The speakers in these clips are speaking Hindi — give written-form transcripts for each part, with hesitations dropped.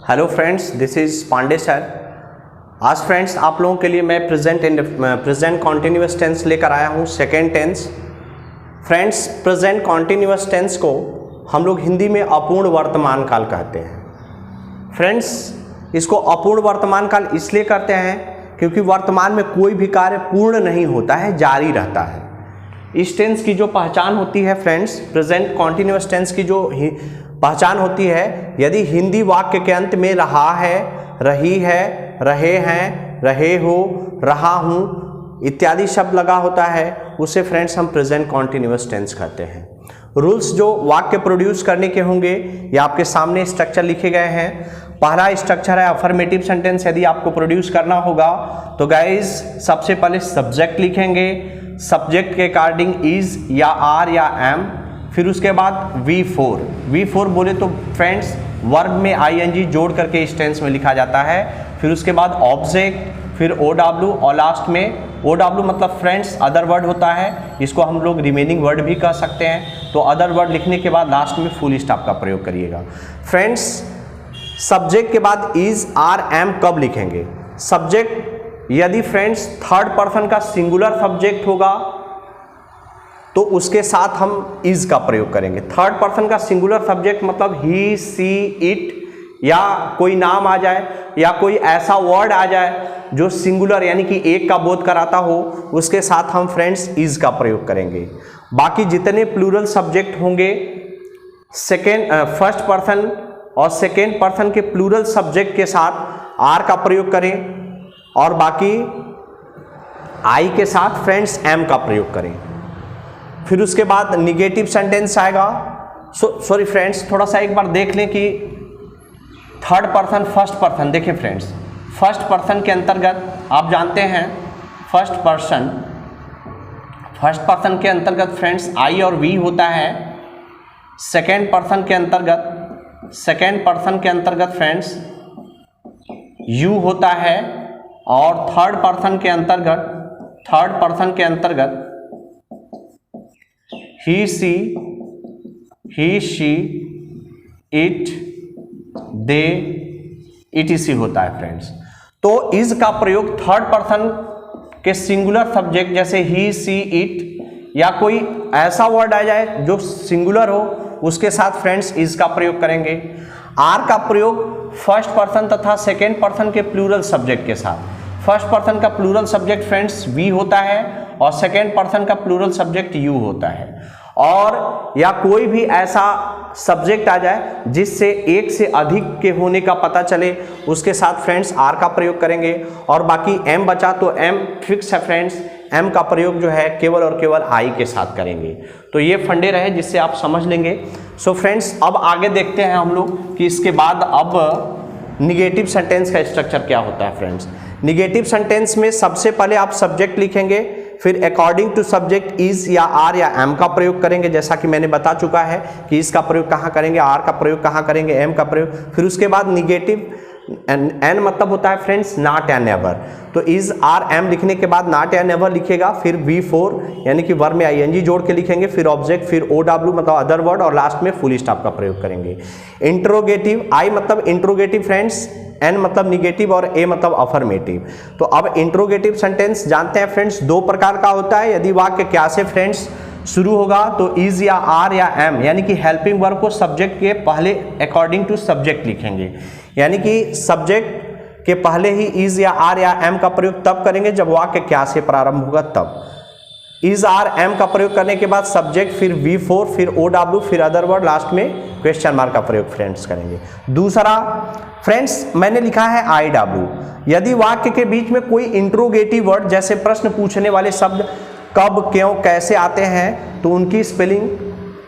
Hello friends, this is Pandey sir. आज फ्रेंड्स आप लोगों के लिए मैं प्रेजेंट कॉन्टिन्यूअस टेंस लेकर आया हूँ, second tense. Friends, present continuous tense को हम लोग हिंदी में अपूर्ण वर्तमान काल कहते हैं। फ्रेंड्स, इसको अपूर्ण वर्तमान काल इसलिए कहते हैं क्योंकि वर्तमान में कोई भी कार्य पूर्ण नहीं होता है, जारी रहता है। इस टेंस की जो पहचान होती है फ्रेंड्स, प्रेजेंट कॉन्टिन्यूअस टेंस की जो पहचान होती है, यदि हिंदी वाक्य के अंत में रहा है, रही है, रहे हैं, रहे हो, रहा हूँ इत्यादि शब्द लगा होता है, उसे फ्रेंड्स हम प्रेजेंट कॉन्टिन्यूअस टेंस कहते हैं। रूल्स जो वाक्य प्रोड्यूस करने के होंगे, ये आपके सामने स्ट्रक्चर लिखे गए हैं। पहला स्ट्रक्चर है अफर्मेटिव सेंटेंस। यदि आपको प्रोड्यूस करना होगा तो गाइज सबसे पहले सब्जेक्ट लिखेंगे, सब्जेक्ट के अकॉर्डिंग इज या आर या एम। फिर उसके बाद V4 बोले तो फ्रेंड्स वर्ब में ING जोड़ करके इस टेंस में लिखा जाता है। फिर उसके बाद ऑब्जेक्ट, फिर OW और लास्ट में OW मतलब फ्रेंड्स अदर वर्ड होता है, इसको हम लोग रिमेनिंग वर्ड भी कह सकते हैं। तो अदर वर्ड लिखने के बाद लास्ट में फुल स्टॉप का प्रयोग करिएगा। फ्रेंड्स, सब्जेक्ट के बाद इज आर एम कब लिखेंगे? सब्जेक्ट यदि फ्रेंड्स थर्ड पर्सन का सिंगुलर सब्जेक्ट होगा तो उसके साथ हम इज का प्रयोग करेंगे। थर्ड पर्सन का सिंगुलर सब्जेक्ट मतलब ही, सी, इट या कोई नाम आ जाए या कोई ऐसा वर्ड आ जाए जो सिंगुलर यानी कि एक का बोध कराता हो, उसके साथ हम फ्रेंड्स इज का प्रयोग करेंगे। बाकी जितने प्लूरल सब्जेक्ट होंगे फर्स्ट पर्सन और सेकेंड पर्सन के प्लूरल सब्जेक्ट के साथ आर का प्रयोग करें और बाकी आई के साथ फ्रेंड्स एम का प्रयोग करें। फिर उसके बाद निगेटिव सेंटेंस आएगा। सॉरी फ्रेंड्स, थोड़ा सा एक बार देख लें कि थर्ड पर्सन फर्स्ट पर्सन, देखें फ्रेंड्स, फर्स्ट पर्सन के अंतर्गत आप जानते हैं फर्स्ट पर्सन के अंतर्गत फ्रेंड्स आई और वी होता है। सेकेंड पर्सन के अंतर्गत फ्रेंड्स यू होता है और थर्ड पर्सन के अंतर्गत ही, शी, इट, दे, etc होता है फ्रेंड्स। तो इज का प्रयोग थर्ड पर्सन के सिंगुलर सब्जेक्ट जैसे ही, सी, इट या कोई ऐसा वर्ड आ जाए जो सिंगुलर हो, उसके साथ फ्रेंड्स इज का प्रयोग करेंगे। आर का प्रयोग फर्स्ट पर्सन तथा सेकेंड पर्सन के प्लूरल सब्जेक्ट के साथ। फर्स्ट पर्सन का प्लूरल सब्जेक्ट फ्रेंड्स वी होता है और सेकेंड पर्सन का प्लूरल सब्जेक्ट यू होता है। और या कोई भी ऐसा सब्जेक्ट आ जाए जिससे एक से अधिक के होने का पता चले, उसके साथ फ्रेंड्स आर का प्रयोग करेंगे। और बाकी एम बचा तो एम फिक्स है फ्रेंड्स, एम का प्रयोग जो है केवल और केवल आई के साथ करेंगे। तो ये फंडे रहे जिससे आप समझ लेंगे। सो फ्रेंड्स, अब आगे देखते हैं हम लोग कि इसके बाद अब निगेटिव सेंटेंस का स्ट्रक्चर क्या होता है। फ्रेंड्स, निगेटिव सेंटेंस में सबसे पहले आप सब्जेक्ट लिखेंगे, फिर अकॉर्डिंग टू सब्जेक्ट इज या आर या एम का प्रयोग करेंगे, जैसा कि मैंने बता चुका है कि इसका प्रयोग कहाँ करेंगे, आर का प्रयोग कहाँ करेंगे, एम का प्रयोग। फिर उसके बाद निगेटिव एन मतलब होता है फ्रेंड्स नॉट या नेवर, तो इज आर एम लिखने के बाद नॉट या नेवर लिखेगा। फिर V4 यानी कि वर्ब में ING जोड़ के लिखेंगे, फिर ऑब्जेक्ट, फिर OW मतलब अदर वर्ड और लास्ट में फुल स्टॉप का प्रयोग करेंगे। इंट्रोगेटिव, आई मतलब इंट्रोगेटिव फ्रेंड्स, एन मतलब निगेटिव और ए मतलब अफर्मेटिव। तो अब इंट्रोगेटिव सेंटेंस जानते हैं फ्रेंड्स दो प्रकार का होता है। यदि वाक्य क्या से फ्रेंड्स शुरू होगा तो इज या आर या एम यानी कि हेल्पिंग वर्ब को सब्जेक्ट के पहले अकॉर्डिंग टू सब्जेक्ट लिखेंगे, यानी कि सब्जेक्ट के पहले ही इज या आर या एम का प्रयोग तब करेंगे जब वाक्य क्या से प्रारंभ होगा तब। इज आर एम का प्रयोग करने के बाद सब्जेक्ट, फिर V4, फिर OW, फिर अदर वर्ड, लास्ट में क्वेश्चन मार्क का प्रयोग फ्रेंड्स करेंगे। दूसरा फ्रेंड्स मैंने लिखा है IW। यदि वाक्य के बीच में कोई इंट्रोगेटिव वर्ड जैसे प्रश्न पूछने वाले शब्द कब, क्यों, कैसे आते हैं तो उनकी स्पेलिंग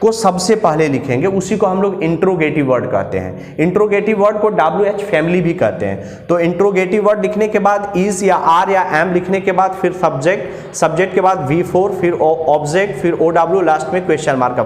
को सबसे पहले लिखेंगे, उसी को हम लोग इंट्रोगेटिव वर्ड कहते हैं। इंट्रोगेटिव वर्ड को WH फैमिली भी कहते हैं। तो इंट्रोगेटिव वर्ड लिखने के बाद इज या आर या एम लिखने के बाद फिर सब्जेक्ट के बाद V4, फिर ऑब्जेक्ट, फिर OW, लास्ट में क्वेश्चन मार्क का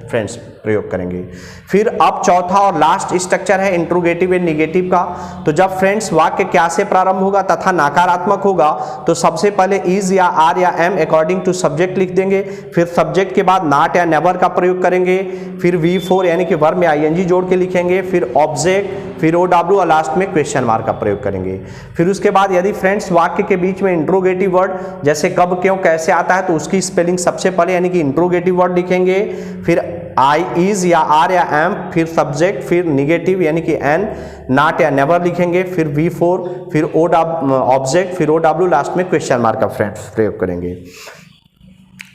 फ्रेंड्स प्रयोग करेंगे। फिर अब चौथा और लास्ट स्ट्रक्चर है इंट्रोगेटिव एंड निगेटिव का। तो जब फ्रेंड्स वाक्य क्या से प्रारंभ होगा तथा नकारात्मक होगा तो सबसे पहले इज या आर या एम अकॉर्डिंग टू सब्जेक्ट लिख देंगे, फिर सब्जेक्ट के बाद नॉट या नेवर का प्रयोग करेंगे, फिर V4 यानी कि वर्ब में ING जोड़ के लिखेंगे, फिर ऑब्जेक्ट, फिर OW और लास्ट में क्वेश्चन मार्क का प्रयोग करेंगे। फिर उसके बाद यदि फ्रेंड्स वाक्य के बीच में इंट्रोगेटिव वर्ड जैसे कब, क्यों, कैसे आता है तो उसकी स्पेलिंग सबसे पहले यानी कि इंट्रोगेटिव वर्ड लिखेंगे, फिर आई, इज या आर या एम, फिर सब्जेक्ट, फिर निगेटिव यानी कि एन, नॉट या नेवर लिखेंगे, फिर V4, फिर ऑब्जेक्ट, फिर OW, लास्ट में क्वेश्चन मार्क का फ्रेंड्स प्रयोग करेंगे।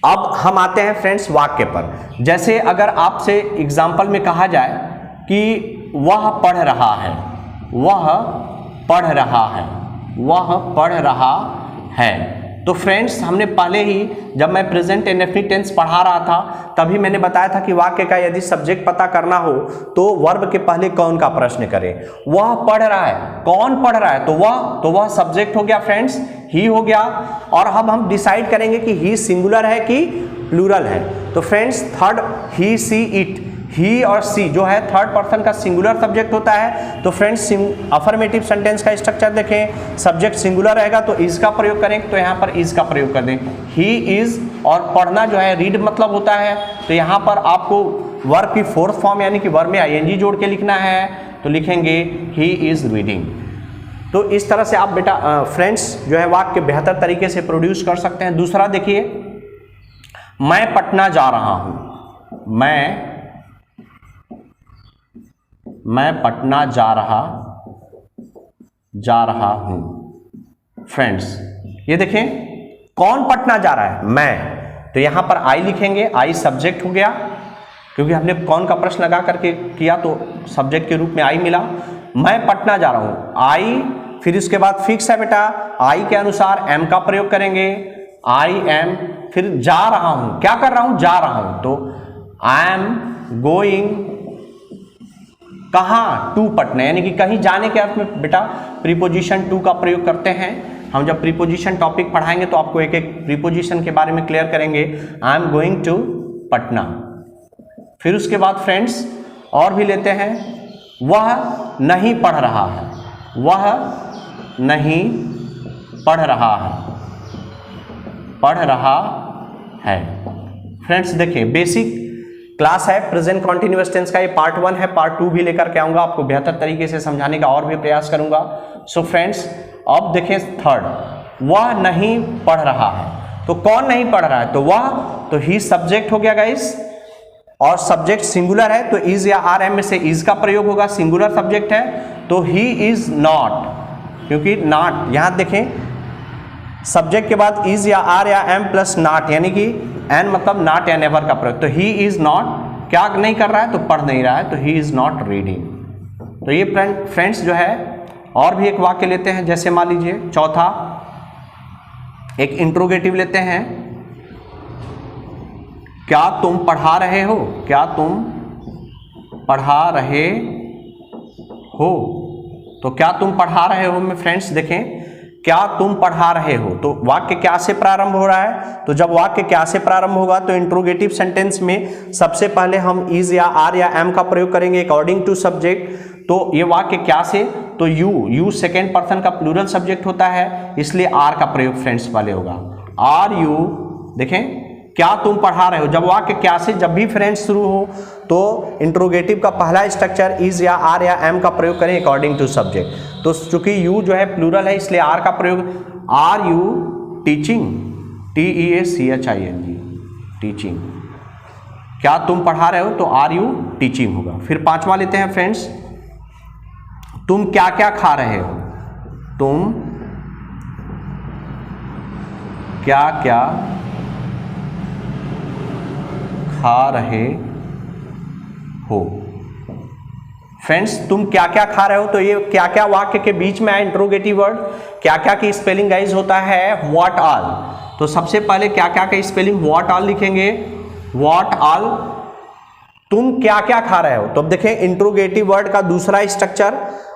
अब हम आते हैं फ्रेंड्स वाक्य पर। जैसे अगर आपसे एग्जाम्पल में कहा जाए कि वह पढ़ रहा है, वह पढ़ रहा है, वह पढ़ रहा है, तो फ्रेंड्स हमने पहले ही जब मैं प्रेजेंट इंडेफिनिट टेंस पढ़ा रहा था तभी मैंने बताया था कि वाक्य का यदि सब्जेक्ट पता करना हो तो वर्ब के पहले कौन का प्रश्न करें। वह पढ़ रहा है, कौन पढ़ रहा है, तो वह सब्जेक्ट हो गया फ्रेंड्स, ही हो गया। और अब हम डिसाइड करेंगे कि ही सिंगुलर है कि प्लूरल है। तो friends third, he, she, it, he और सी जो है थर्ड पर्सन का सिंगुलर सब्जेक्ट होता है। तो फ्रेंड्स अफर्मेटिव सेंटेंस का स्ट्रक्चर देखें, सब्जेक्ट सिंगुलर रहेगा तो इज का प्रयोग करें, तो यहाँ पर इज का प्रयोग कर दें, ही इज। और पढ़ना जो है रीड मतलब होता है, तो यहाँ पर आपको वर्ब की फोर्थ फॉर्म यानी कि वर्ब में आईएनजी जोड़ के लिखना है, तो लिखेंगे ही इज रीडिंग। तो इस तरह से आप बेटा फ्रेंड्स जो है वाक्य बेहतर तरीके से प्रोड्यूस कर सकते हैं। दूसरा देखिए, मैं पटना जा रहा हूं, मैं पटना जा रहा हूं। फ्रेंड्स ये देखें, कौन पटना जा रहा है, मैं, तो यहां पर आई लिखेंगे, आई सब्जेक्ट हो गया क्योंकि हमने कौन का प्रश्न लगा करके किया तो सब्जेक्ट के रूप में आई मिला। मैं पटना जा रहा हूं, आई, फिर उसके बाद फिक्स है बेटा, आई के अनुसार एम का प्रयोग करेंगे, आई एम, फिर जा रहा हूं, क्या कर रहा हूं, जा रहा हूं, तो आई एम गोइंग, कहाँ, टू पटना, यानी कि कहीं जाने के अर्थ में बेटा प्रीपोजिशन टू का प्रयोग करते हैं। हम जब प्रीपोजिशन टॉपिक पढ़ाएंगे तो आपको एक एक प्रीपोजिशन के बारे में क्लियर करेंगे। I am going to Patna. फिर उसके बाद फ्रेंड्स और भी लेते हैं, वह नहीं पढ़ रहा है, वह नहीं पढ़ रहा है, पढ़ रहा है। फ्रेंड्स देखिए, बेसिक क्लास है प्रेजेंट कॉन्टिन्यूअस टेंस का, ये पार्ट 1 है, पार्ट 2 भी लेकर के आऊंगा, आपको बेहतर तरीके से समझाने का और भी प्रयास करूंगा। सो फ्रेंड्स अब देखें थर्ड, वह नहीं पढ़ रहा है, तो कौन नहीं पढ़ रहा है, तो वह, तो ही सब्जेक्ट हो गया गाइस, और सब्जेक्ट सिंगुलर है तो इज या आर एम में से इज का प्रयोग होगा, सिंगुलर सब्जेक्ट है तो ही इज नॉट, क्योंकि नॉट यहां देखें सब्जेक्ट के बाद इज या आर या एम प्लस नॉट यानी कि एन मतलब नॉट या नेवर का प्रयोग, तो ही इज नॉट क्या नहीं कर रहा है, तो पढ़ नहीं रहा है, तो ही इज नॉट रीडिंग। तो ये फ्रेंड्स जो है और भी एक वाक्य लेते हैं, जैसे मान लीजिए चौथा एक इंट्रोगेटिव लेते हैं, क्या तुम पढ़ा रहे हो, क्या तुम पढ़ा रहे हो, तो क्या तुम पढ़ा रहे हो में फ्रेंड्स देखें, क्या तुम पढ़ा रहे हो, तो वाक्य क्या से प्रारंभ हो रहा है, तो जब वाक्य क्या से प्रारंभ होगा तो इंट्रोगेटिव सेंटेंस में सबसे पहले हम इज या आर या एम का प्रयोग करेंगे अकॉर्डिंग टू सब्जेक्ट। तो ये वाक्य क्या से, तो यू सेकेंड पर्सन का प्लूरल सब्जेक्ट होता है, इसलिए आर का प्रयोग फ्रेंड्स पहले होगा, आर यू। देखें क्या तुम पढ़ा रहे हो, जब वाक्य क्या से जब भी फ्रेंड्स शुरू हो तो इंट्रोगेटिव का पहला स्ट्रक्चर इज या आर या एम का प्रयोग करें अकॉर्डिंग टू सब्जेक्ट। तो चूंकि यू जो है प्लूरल है इसलिए आर का प्रयोग, are you teaching, TEACHING, teaching, क्या तुम पढ़ा रहे हो, तो आर यू टीचिंग होगा। फिर पांचवा लेते हैं फ्रेंड्स, तुम क्या क्या खा रहे हो, तुम क्या क्या खा रहे हो। फ्रेंड्स तुम क्या क्या खा रहे हो, तो ये क्या क्या वाक्य के बीच में आए इंट्रोगेटिव वर्ड, क्या क्या की स्पेलिंग गाइज होता है व्हाट ऑल। तो सबसे पहले क्या क्या का स्पेलिंग व्हाट ऑल लिखेंगे, व्हाट ऑल, तुम क्या क्या खा रहे हो। तो अब देखें इंट्रोगेटिव वर्ड का दूसरा स्ट्रक्चर,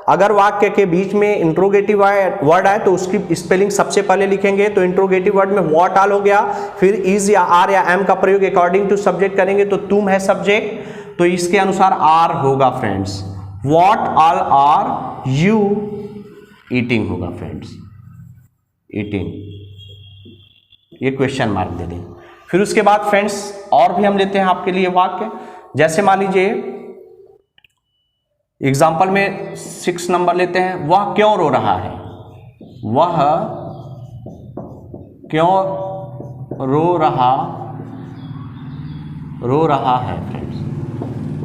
अगर वाक्य के बीच में इंट्रोगेटिव वर्ड आए तो उसकी स्पेलिंग सबसे पहले लिखेंगे, तो इंट्रोगेटिव वर्ड में व्हाट ऑल हो गया, फिर इज या आर या एम का प्रयोग अकॉर्डिंग टू सब्जेक्ट करेंगे, तो तुम है सब्जेक्ट तो इसके अनुसार आर होगा friends, what all are you eating होगा फ्रेंड्स, ईटिंग, ये क्वेश्चन मार्क दे दें। फिर उसके बाद फ्रेंड्स और भी हम लेते हैं आपके लिए वाक्य, जैसे मान लीजिए एग्जाम्पल में 6 नंबर लेते हैं, वह क्यों रो रहा है, वह क्यों रो रहा है फ्रेंड्स।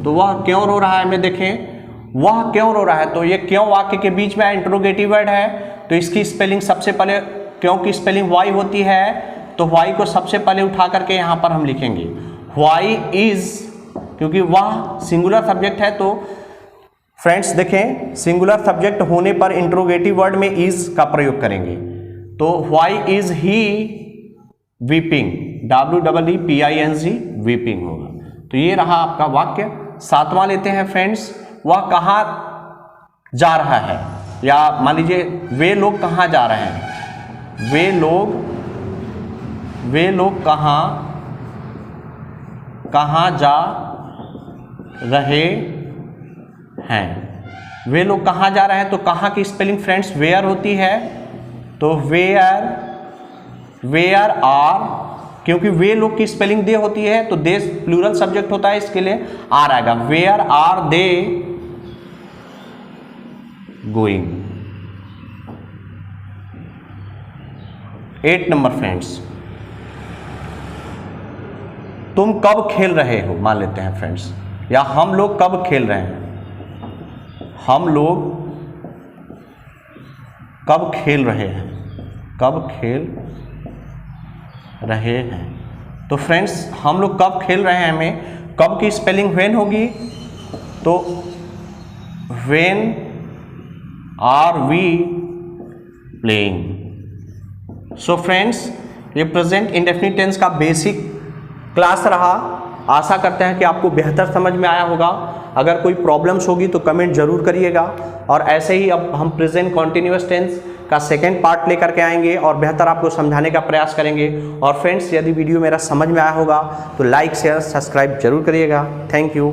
तो वह क्यों रो रहा है में देखें, वह क्यों रो रहा है, तो ये क्यों वाक्य के बीच में इंट्रोगेटिव वर्ड है, तो इसकी स्पेलिंग सबसे पहले, क्यों की स्पेलिंग वाई होती है, तो वाई को सबसे पहले उठा करके यहाँ पर हम लिखेंगे वाई इज, क्योंकि वह सिंगुलर सब्जेक्ट है। तो फ्रेंड्स देखें, सिंगुलर सब्जेक्ट होने पर इंट्रोगेटिव वर्ड में इज का प्रयोग करेंगे। तो why is he weeping, WEEPING weeping होगा। तो ये रहा आपका वाक्य। 7वां लेते हैं फ्रेंड्स, वह कहाँ जा रहा है, या मान लीजिए वे लोग कहाँ जा रहे हैं, वे लोग कहाँ जा रहे हैं, वे लोग कहाँ जा रहे हैं। तो कहाँ की स्पेलिंग फ्रेंड्स वेयर होती है, तो वेयर आर, क्योंकि वे लोग की स्पेलिंग दे होती है तो दे प्लूरल सब्जेक्ट होता है, इसके लिए आर आएगा, where are they going. 8 number friends, तुम कब खेल रहे हो, मान लेते हैं फ्रेंड्स, या हम लोग कब खेल रहे हैं, हम लोग कब खेल रहे हैं, कब खेल रहे हैं। तो फ्रेंड्स हम लोग कब खेल रहे हैं में कब की स्पेलिंग व्हेन होगी, तो when are we playing. So friends ये प्रेजेंट इंडेफिनिट टेंस का बेसिक क्लास रहा। आशा करते हैं कि आपको बेहतर समझ में आया होगा। अगर कोई प्रॉब्लम्स होगी तो कमेंट जरूर करिएगा, और ऐसे ही अब हम प्रेजेंट कॉन्टिन्यूअस टेंस का सेकेंड पार्ट लेकर के आएंगे और बेहतर आपको समझाने का प्रयास करेंगे। और फ्रेंड्स यदि वीडियो मेरा समझ में आया होगा तो लाइक शेयर सब्सक्राइब जरूर करिएगा। Thank you.